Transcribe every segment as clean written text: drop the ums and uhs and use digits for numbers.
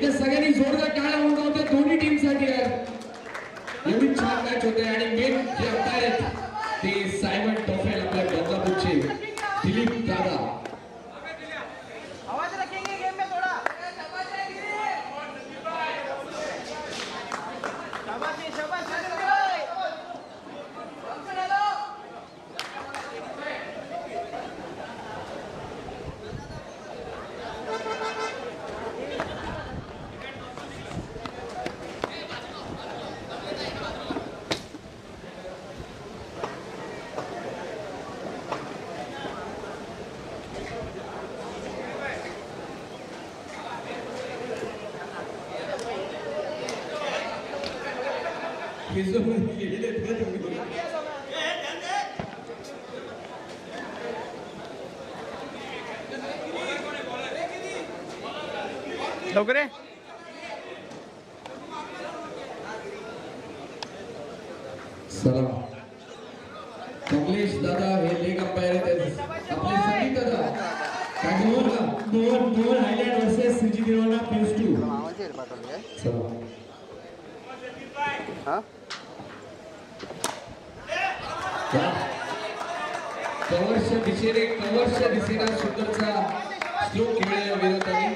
एकदा सगळ्यांनी जोरदार टाळ्या वाजवते दोन्ही टीम साठी यार. एवढी छान मॅच होते आणि मेन जे आहेत ते सायमन टॉफेल आपल्या बदलापूरचे दिलीप दादा. लवकर आहे. चला कमलेश दादा हे लेग अंपायर आहेत आपले. संदीप दादा काय मोहन हायलँड वर्सेस सुजित देवाना फेज 2. चला हां कव्हरच्या दिशेने सुंदरचा स्ट्रोक खेळलेला विरोधाने.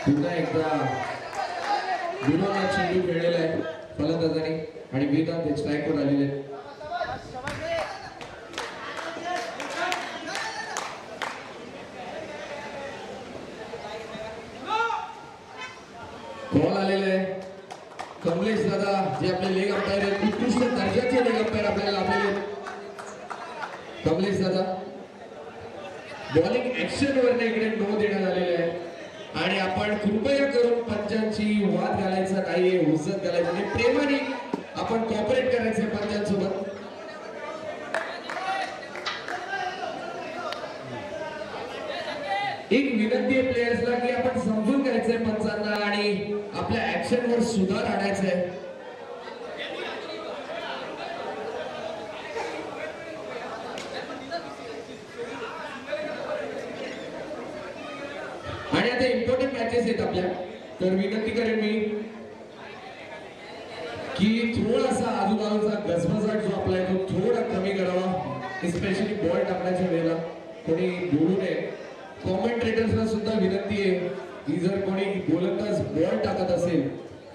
पुन्हा एकदा विरोधा चेंडू खेळलेला आहे फलंदाजाने आणि वेदांत स्ट्राईकवर आलेले आहेत. बॉल आलेला आहे. कमलेश दादा जे आपले लेग अंपायर आहेत उत्कृष्ट दर्जाचे लेग अंपायर आपल्याला लाभलेले. कमलेश दादा बॉलिंग ऍक्शन वर इकडे नो देण्यात आलेले आहे आणि आपण कृपया करून पंचांची वाद घालायचा नाहीये, हुज्जत घालायची नाही, प्रेमाने आपण कॉपरेट करायचे पंचांसोबत. एक विनंती आहे प्लेयर्सला की आपण समजून घ्यायचंय पंचांना आणि आपल्या ऍक्शन वर सुधार आणायचा आहे. आणि आता इम्पॉर्टंट मॅचेस आहेत आपल्या, तर विनंती करेन मी की थोडासा आजूबाजूचा गजबजाट जो आपला आहे तो थोडा कमी करावा. स्पेशली बॉल टाकण्याच्या वेळेला कोणी बोलू नये. कॉमेंट्रेटर्सला सुद्धा विनंती आहे की जर कोणी गोलंदाज बॉल टाकत असेल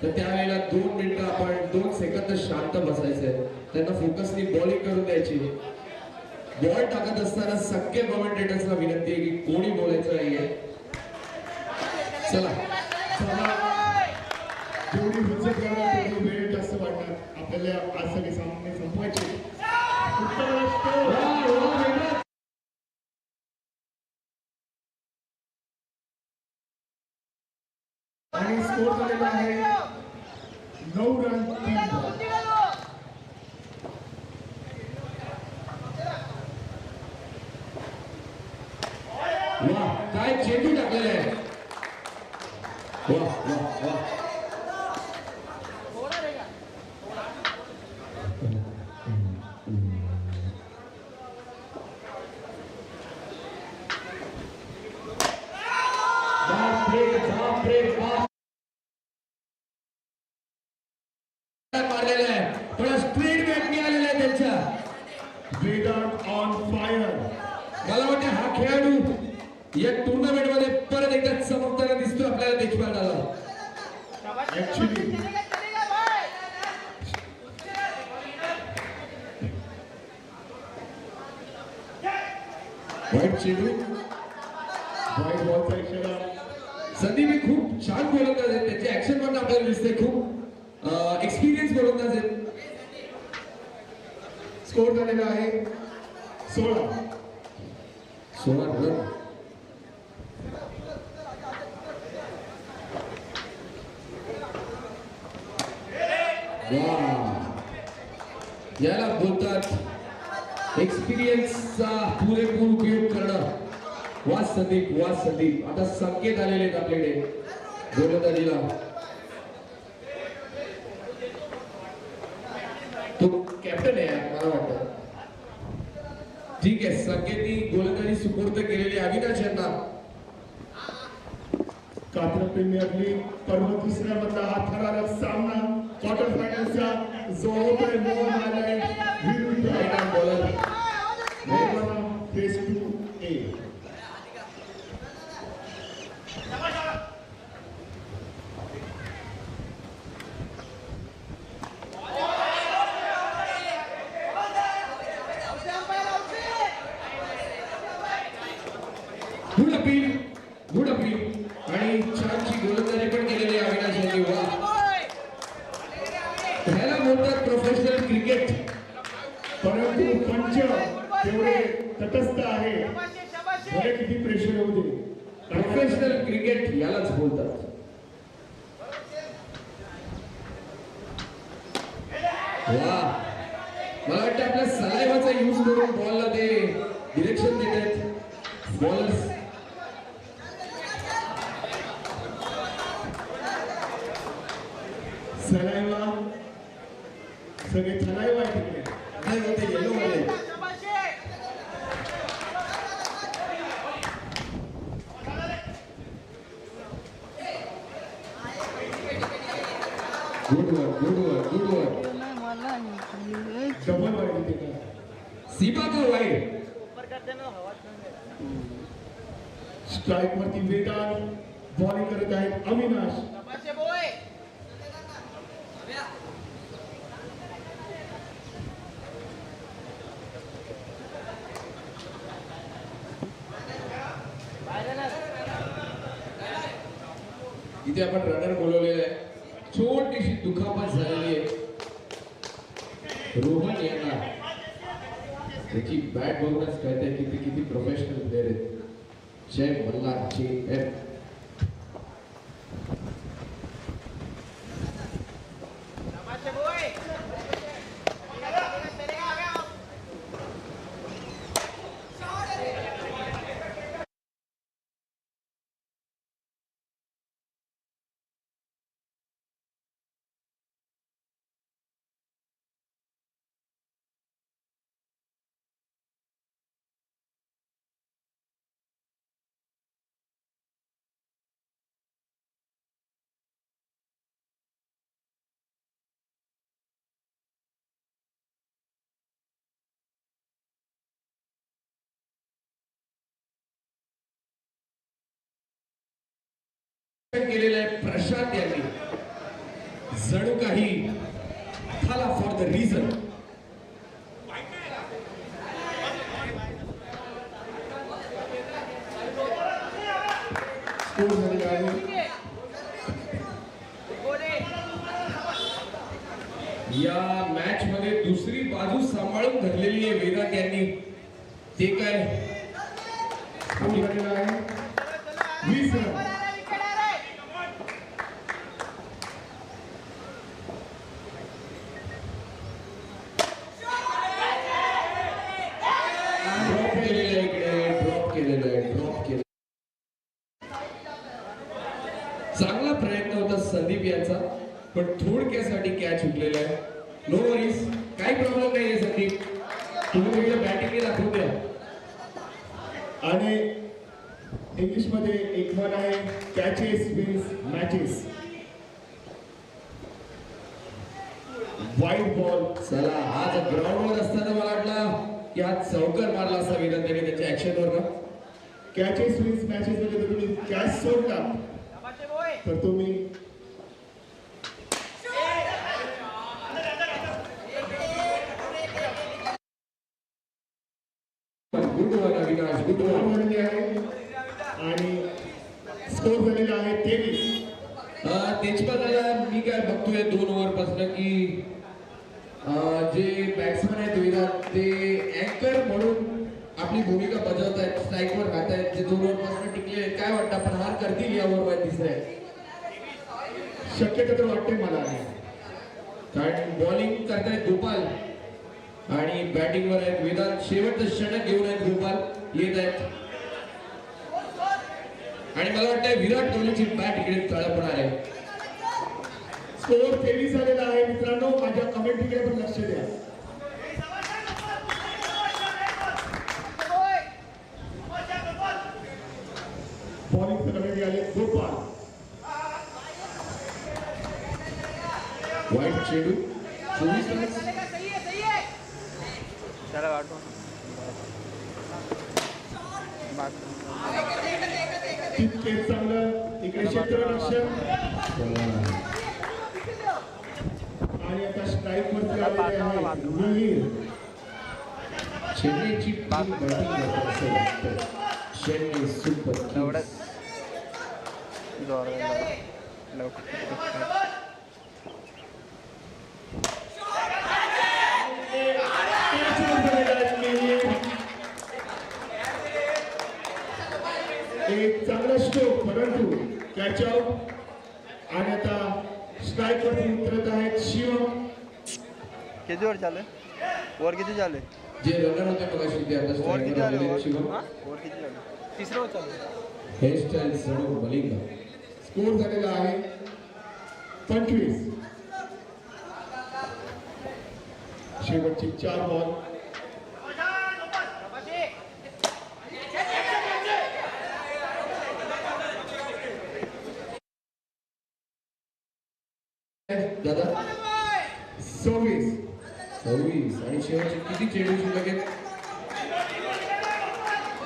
तर त्यावेळेला 2 मिनिटं आपण 2 सेकंद शांत बसायचंय, त्यांना फोकसनी बॉलिंग करून द्यायची. बॉल टाकत असताना सगळे कॉमेंट्रेटर्सला विनंती आहे की कोणी बोलायचं नाहीये. चला जेवढी हुज्जत करणार तेवढी वेळ जास्त वाटणार आपल्याला. आज सगळे सामने संपवायचे. आणि स्कोर झालेला आहे 9 रन 3 बॉल. वाह काय चेंडू टाकलेला आहे. वाह वाह वाह. मारलेला आहे पण स्ट्रेट बॅट मिळालेला आहे त्यांच्या. Vedant on fire. मला वाटतं हा खेळाडू या टुर्नामेंट मध्ये परत एकदा चमकताना दिसतो आपल्याला देशपांडाला. ऍक्च्युली वाईट चेंडू, वाईट बॉलचा इशारा. संदीप हे खूप छान गोलंदाज आहेत, त्यांचे ऍक्शन पण आपल्याला दिसते, खूप एक्सपिरियन्स गोलंदाज आहेत. स्कोर झालेला आहे 16 रन. याला बोलतात एक्सपिरियन्सचा पुरेपूर उपयोग करणं. वा संदीप, वा संदीप. आता संकेत आलेले आहेत आपल्याकडे गोलंदाजीला. कॅप्टन आहे मला वाटतं. ठीक आहे, संकेतनी गोलंदाजी सुपूर्द केलेली अविनाश यांना. कात्र प्रीमियर लीग पर्व दुसऱ्या मधला हा थरारक सामना क्वार्टर फायनलचा जो होतोय मोहन आलाय विरुद्ध bowler face 2A. Good appeal आणि छानची गोलंदाजी पण केलेली आहे अविनाश यांनी. वा, ह्याला बोलतात प्रोफेशनल क्रिकेट. परंतु पंच तेवढे तटस्थ आहे, भले किती प्रेशर होऊ दे. प्रोफेशनल क्रिकेट यालाच बोलतात. वा, मला वाटतं आपल्या सलाईवाचा यूज करून बॉलला ते डिरेक्शन देत आहेत बॉलर्स. सलाईवा सगळे सलाईवा आहे तिकडे. काय होते येलो मध्ये. Good work, good work, good work. Double वाईट तिथे. सीमा का वाईड. स्ट्राइक वरती वेदांत बॉलिंग करत आहेत अविनाश. इथे आपण रनर बोलवलेले आहे. छोटीशी दुखापत झालेली आहे रोहन यांना. त्याची बॅट बघूनच कळतंय की ते किती प्रोफेशनल प्लेअर आहेत. जय मल्हार JM. केलेलं आहे प्रशांत यांनी. जणू काही थाला फॉर द रिझन. स्कोर झालेला आहे. या मॅच मध्ये दुसरी बाजू सांभाळून धरलेली आहे वेदांत यांनी. ते काय स्कोर झालेला आहे 20 रन. ड्रॉप केलेलं आहे इकडे. ड्रॉप केलेलं आहे. ड्रॉप केलं. चांगला प्रयत्न होता संदीप यांचा, पण थोडक्यासाठी कॅच हुकलेला आहे. नो वरीज, काही प्रॉब्लेम नाहीये संदीप. तुम्ही तुमच्या बॅटिंग दाखवून द्या. आणि इंग्लिश मध्ये एक म्हण आहे catches wins matches. Wide ball. चला, आज ग्राउंडवर असताना मला वाटलं की आज चौकर मारला असा वेदांत त्याने त्याच्या ऍक्शनवर. कॅचेस विन्स मॅचेस मध्ये जर तुम्ही कॅच सोडला तर तुम्ही good one Avinash, good goal one. बनले आहे आणि स्कोर झालेला आहे 23. तेजपाताला मी काय बघतोय 2 ओव्हर पासून की जे बॅट्समन आहेत वेदांत ते अँकर म्हणून आपली भूमिका बजावत आहेत. स्ट्राईकवर राहत आहेत. जे 2 ओव्हर पासून टिकले आहेत. काय वाटतं आपण हार करतील या ओव्हरवर दिसतंय? शक्यता तर वाटते मला. कारण बॉलिंग करतायत गोपाल आणि बॅटिंगवर आहेत वेदांत. शेवटचं षटक घेऊन आहेत गोपाल येत आहेत. आणि मला वाटतंय विराट कोहलीची बॅट इकडे तळपणार आहे. स्कोर 23 झालेला आहे मित्रांनो. माझ्या कमेंटकडे पण लक्ष द्या. वाईट चेंडू 24 रन. त्याला वाटतो तितकेच चांगलं इकडे क्षेत्ररक्षण आणि आता स्ट्राईक वरती आलेले आहे मिहिर. चेन्नईची टीम बॅटिंग करत असं वाटतं. चेन्नई सुपर एवढं किंग्स. जोरात लवकर एक चांगला स्ट्रोक परंतु कॅच आउट. आणि आता स्ट्राईक वरती उतरत आहेत शिवम. किती वर चालू वर किती चालू जे रनर होते मगाशी ते आता वर स्ट्राईक किती वर चालू आलेले शिवम. वर किती चालू तिसरं वर चालू हेअरस्टाईल सडू मलिंगा. स्कोर झालेला आहे 25. शेवटचे 4 बॉल. दादा 26. 26 आणि शेवटचे किती चेंडू शिल्लक आहेत?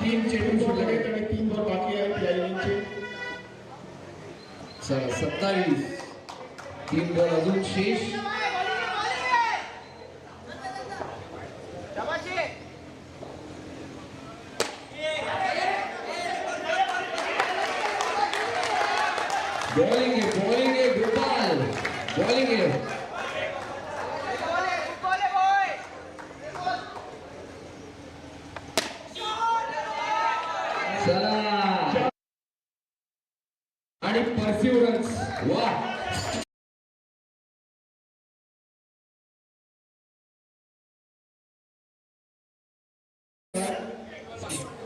3 चेंडू शिल्लक आहेत आणि 3 बॉल बाकी आहेत या इनिंगचे. चला 27. 3 बॉल अजून शेष. बॉलिंग आहे गोपाल. बॉलिंग आहे. चला आणि परसिवरन्स. वा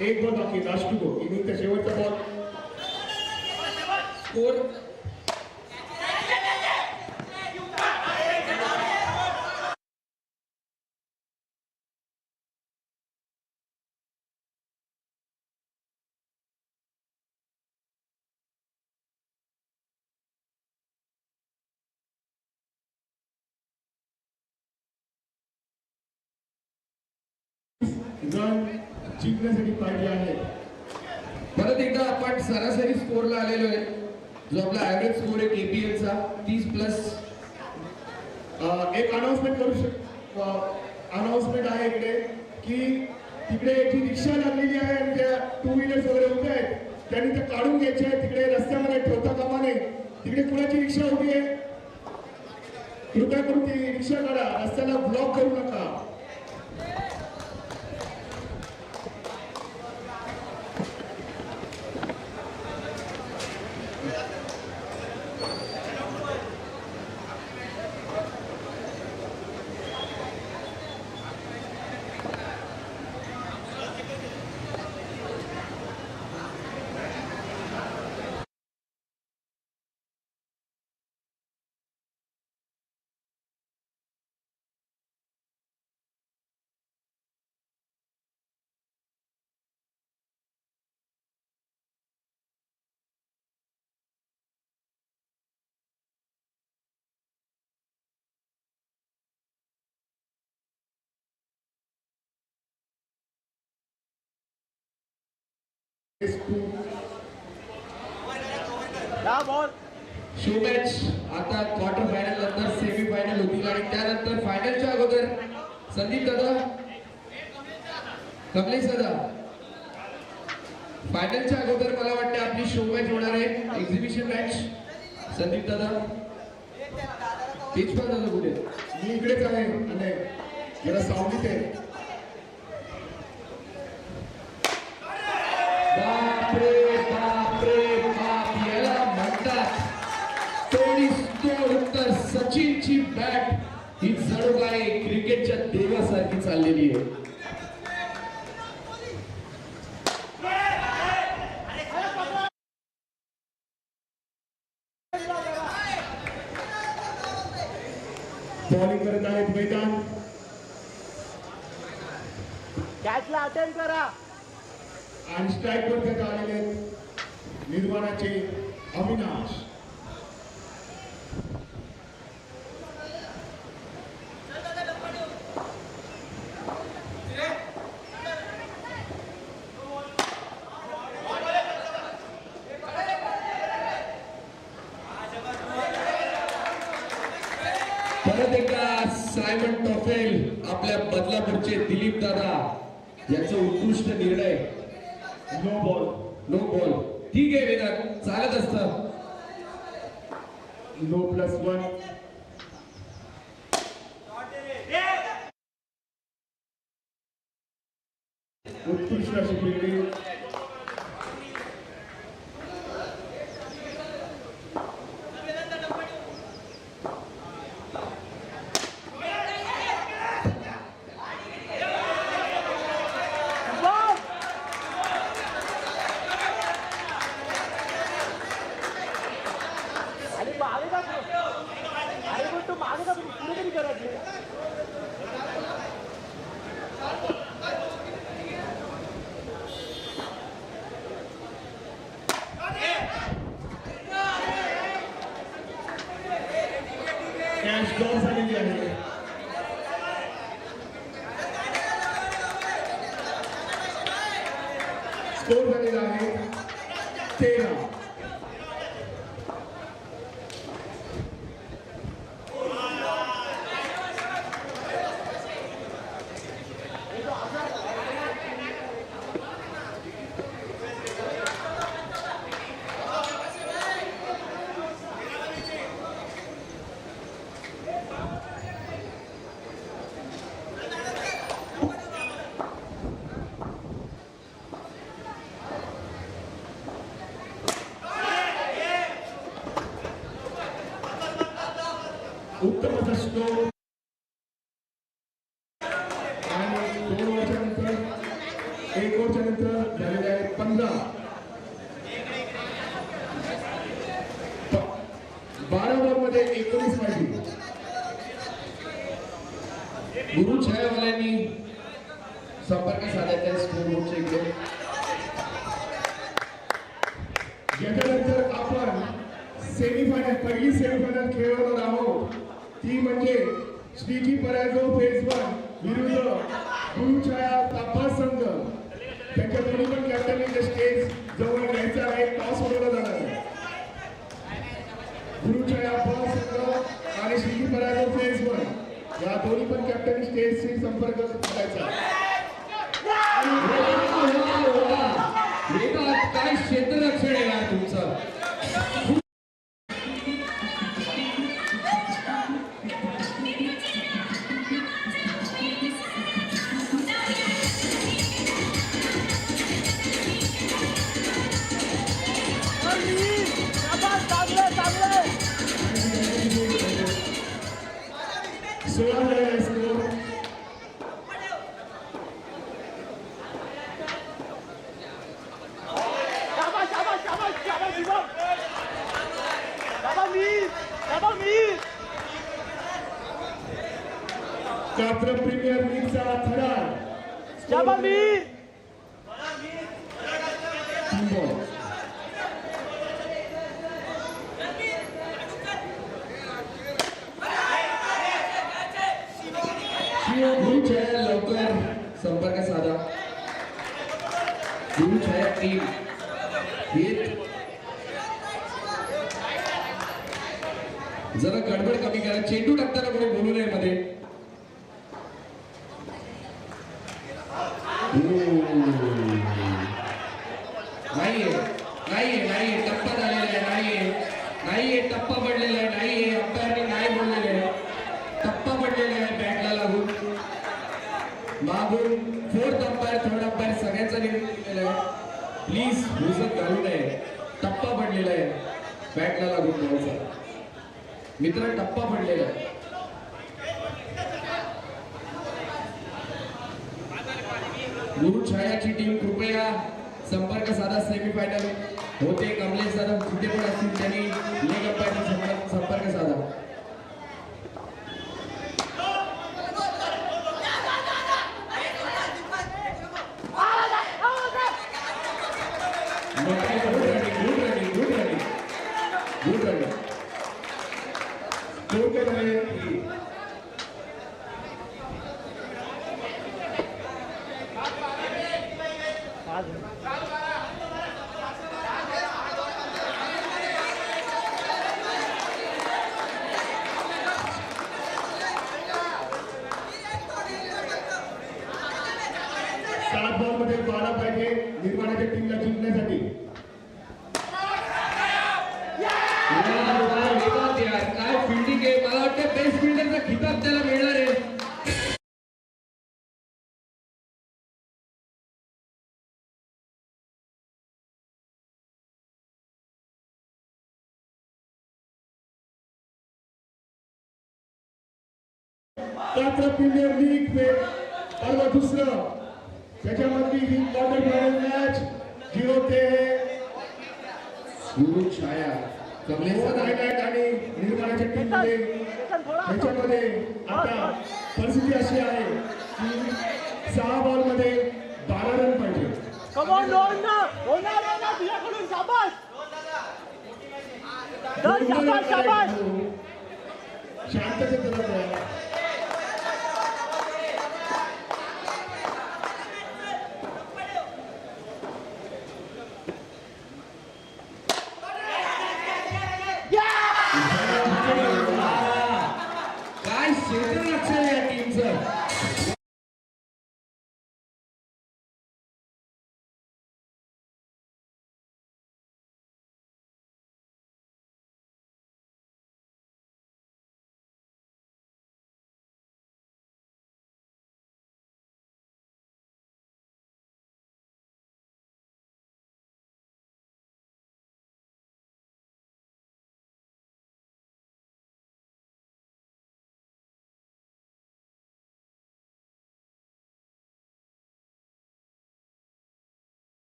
एक बॉल बाकी लास्ट टू गो. इनिंगचा शेवटचा बॉल. स्कोर रन जिंकण्यासाठी पाहिजे आहे. परत एकदा आपण सरासरी स्कोरला आलेलो आहे. जो आपला ऍव्हरेज स्कोर आहे केपीएलचा 30+. एक अनाउन्समेंट करू शकतो. अनाउन्समेंट आहे इकडे की तिकडे जी रिक्षा लागलेली आहे आणि त्या 2 व्हीलर्स वगैरे उभ्या आहेत त्यांनी ते काढून घ्यायचे आहे. तिकडे रस्त्यामध्ये ठेवता कामा नये. तिकडे कुणाची रिक्षा उभी आहे कृपया करून ती रिक्षा काढा. रस्त्याला ब्लॉक करू नका. शो मॅच आता क्वार्टर फायनल नंतर सेमी फायनल होतील आणि त्यानंतर फायनलच्या अगोदर संदीप दादा कमलेश दादा फायनलच्या अगोदर मला वाटते आपली शो मॅच होणार आहे. Exhibition match. संदीप दादा तेजपाल दादा कुठे? मी इकडेच आहे आणि जरा सावलीत आहे. बापरे बापरे बाप याला म्हणतात तोडीस तोड. तर सचिनची बॅट ही जणू काय क्रिकेटच्या देवासारखी चाललेली आहे. बॉलिंग करत आहेत मैदान. कॅचला अटेम्प्ट करा. आणि स्ट्राईक वर त्यात आलेले आहेत निर्माणाचे अविनाश. परत एकदा सायमन टॉफेल आपल्या बदलापूरचे दिलीप दादा यांचा उत्कृष्ट निर्णय. No ball. No ball. ठीक आहे वेदांत, चालत असतं. नो +1. उत्कृष्ट अशी फिल्डिंग. कॅच ड्रॉ झालेली आहे. स्कोर झालेला आहे 13. उत्तम असा स्कोर. आणि 2 ओव्हरच्या नंतर 1 ओव्हरच्या नंतर झालेले आहे 15. 12 ओव्हरमध्ये 19 माहिती. गुरु छायावाल्यांनी संपर्क साधायचा स्कोर बोर्डच्या इकडे. याच्यानंतर आपण सेमीफायनल, पहिली सेमीफायनल खेळवणार आहोत. ती म्हणजे श्रीजी पराजो फेज 1 विरुद्ध गुरुछाया तापा संघ. त्यांच्या दोन्ही पण कॅप्टनने स्टेज जवळ घ्यायचा आहे. टॉस उडवला जाणार आहे. गुरुछाया ब संघ आणि श्रीजी पराजो फेज 1 या दोन्ही पण कॅप्टनने स्टेजशी संपर्क करायचा. वेदांत, काय क्षेत्ररक्षण आहे यार तुमचं. कात्र प्रीमियर लीगचा थरार. गुरुछाया लवकर संपर्क साधा. गुरुछाया टीम जरा गडबड कमी करा. चेंडू टाकताना कोणी बोलू नये मध्ये. नाहीये टप्पा झालेला आहे. नाहीये टप्पा पडलेला आहे. नाहीये अंपायरने नाही बोललेले आहे. टप्पा पडलेला आहे बॅटला लागून. मागून 4th अंपायर 3rd अंपायर सगळ्यांचा निर्णय दिलेला आहे. प्लीज हुसत घालू नये. टप्पा पडलेला आहे बॅटला लागून बॉलचा. मित्र, टप्पा पडलेला आहे. गुरुछायाची टीम कृपया संपर्क साधा. सेमीफायनल होते. कमलेश दादा तिथे पण असतील, त्यांनी लेग अंपायरशी संपर्क साधा. Good running. संकल्प आला पाहिजे निर्माणाच्या टीमला जिंकण्यासाठी. काय फिल्डिंग आहे, मला वाटतं बेस्ट फिल्डरचा खिताब त्याला मिळणार आहे. कात्र प्रीमियर लीग पर्व दुसरं त्याच्यामधली ही क्वार्टर फायनल मॅच 0 ते गुरु छाया कमलेश हायलाइट आणि निर्माणाच्या टीममध्ये त्याच्यामध्ये आता परिस्थिती अशी आहे की 6 बॉलमध्ये 12 रन पाहिजे. शांततेत राहा. काय क्षेत्र लक्ष आहे या टीमचं.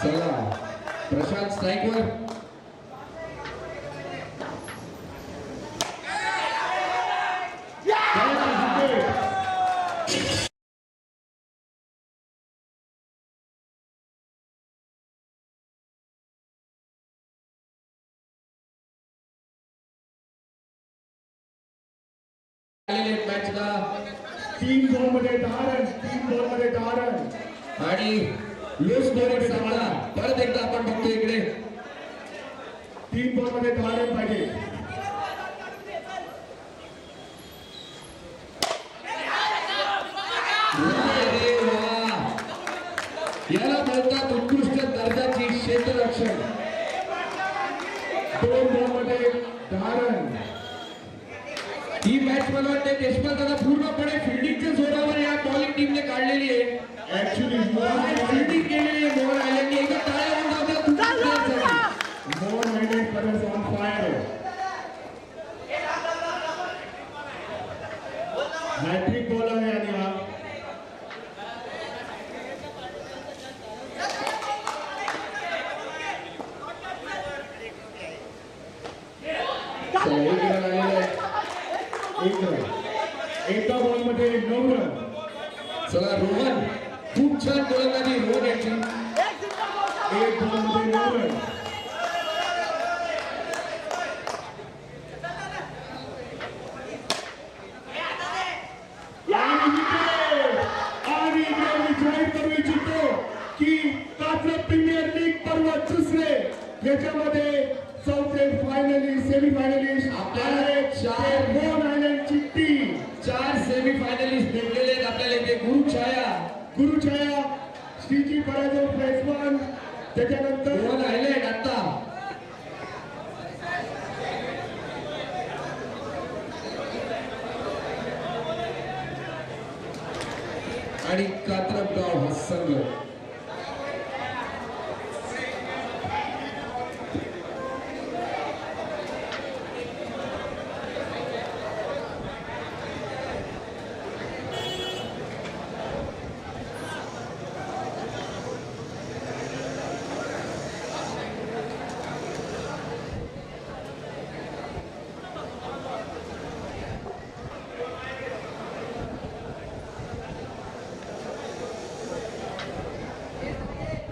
चला प्रशांत स्ट्राईकवर. मॅचला 3 बॉलमध्ये 10 रन, 3 बॉलमध्ये 10 रन आणि लो स्कोरिंग सामना परत एकदा आपण बघतो इकडे. 3 बॉलमध्ये 10 रन पाहिजे. अरे वा, याला म्हणतात उत्कृष्ट दर्जाची क्षेत्ररक्षण. 2 बॉलमध्ये 10 रन. ही मॅच मला वाटते देशपाल दादा पूर्णपणे फिल्डिंगच्या जोरावर या बॉलिंग टीमने काढलेली आहे. ऍक्च्युली फिल्डिंग केलेली आहे मोहन आयलंडने. एकदा टाळ्या वाजवा बरं तुमच्या प्लेयरसाठी. Mohan island colours on fire. Hat-trick bowler आहे आणि हा चला, एक run आलेला आहे. 1 रन. एका बॉलमध्ये 9 रन. चला रोहन, खूप छान गोलंदाजी रोहन यांची. 1 बॉलमध्ये 9 रन. आणि इकडे मी जाहीर करू इच्छितो की कात्र प्रीमियर लीग पर्व दुसरे याच्यामध्ये चौथे फायनलिस्ट सेमी फायनलिस्ट आपल्याला 4 मोहन आयलंडची टीम. 4 सेमी फायनलिस्ट भेटलेले आहेत आपल्याला इथे. गुरुछाया श्रीजी पराजय फ्रेशमन त्याच्यानंतर मोहन आयलंड आता आणि कात्रपगाव हा संघ.